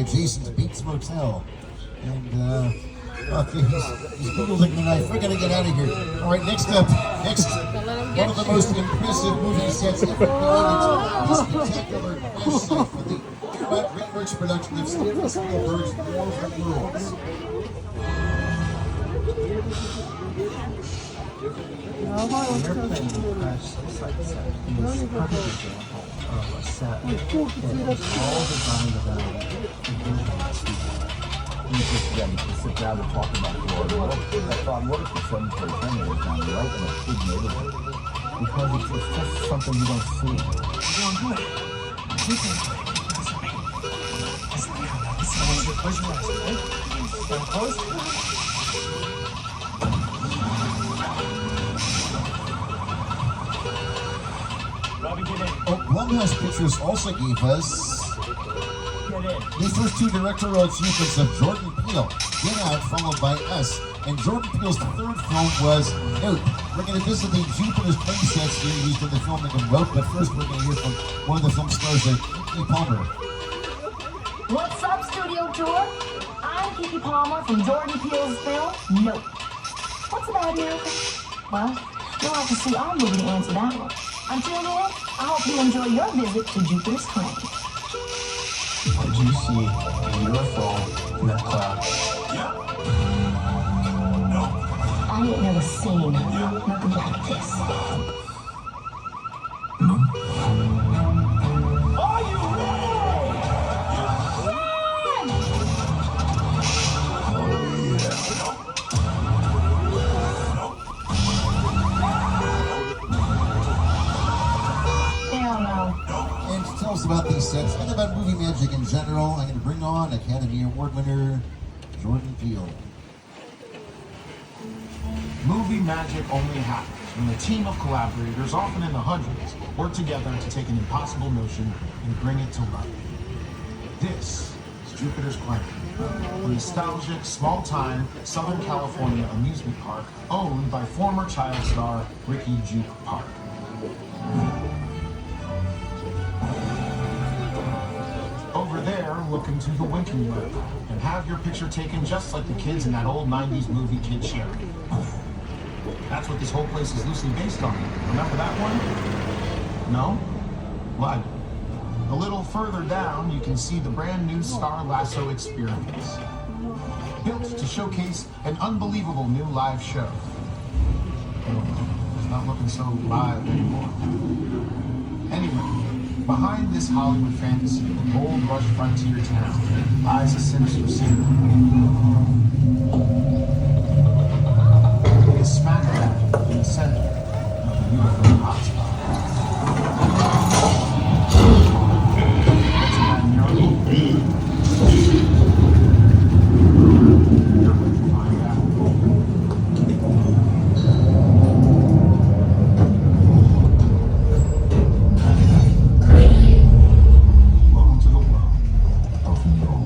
adjacent to Beats Motel. And, okay, he's Googling the knife. We're going to get out of here. All right, next, one of the most impressive movie sets ever created. This spectacular crash site for the DreamWorks production of Steven Spielberg's War for Worlds. An airplane crash site set is a perfect example of a set that is all designed around the vision. He's just ready to sit down and talk about the war. I thought, what if the cemetery family was down right in a big neighborhood? Because it's just something you don't see. You don't do it. Close your eyes, right? Stand close. Blumhouse Pictures also gave us the first two directorial achievements of Jordan Peele, Get Out, followed by Us. And Jordan Peele's third film was Nope. We're going to visit the Jupiter's plane sets here used in the filming of Nope, but first we're going to hear from one of the film stars, Kiki Palmer. What's up, Studio Tour? I'm Kiki Palmer from Jordan Peele's film Nope. What's the bad news? Well, you'll have to see our movie to answer that one. Until then, I hope you enjoy your visit to Jupiter's plane. Did you see a UFO in that cloud? Yeah. No. I ain't never seen nothing like this. Are you ready? Run! Oh, yeah. Hell no. And to tell us about these sets and about movie magic in general, I'm going to bring on Academy Award winner Jordan Peele. Movie magic only happens when a team of collaborators, often in the hundreds, work together to take an impossible notion and bring it to life. This is Jupiter's Plane, a nostalgic, small-time Southern California amusement park owned by former child star Ricky Juke Park. Over there, look into the winking room and have your picture taken just like the kids in that old 90s movie Kid Sharing. That's what this whole place is loosely based on. Remember that one? No? Well, a little further down, you can see the brand new Star Lasso Experience, built to showcase an unbelievable new live show. It's not looking so live anymore. Anyway, behind this Hollywood fantasy, the gold rush frontier town, lies a sinister secret. It is smack dab in the center of the beautiful hotspot. It's a miracle. You're going to find out. Welcome to the world of Nope.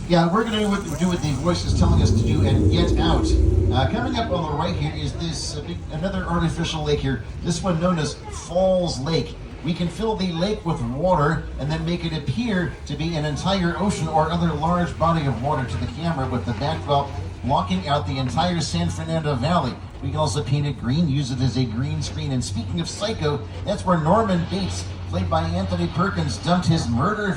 Yeah, we're going to do what the voice is telling us to do and get out. Coming up on the right here is this another artificial lake here, this one known as Falls Lake. We can fill the lake with water and then make it appear to be an entire ocean or other large body of water to the camera, with the backdrop blocking out the entire San Fernando Valley. We can also paint it green, use it as a green screen. And speaking of Psycho, that's where Norman Bates, played by Anthony Perkins, dumped his murder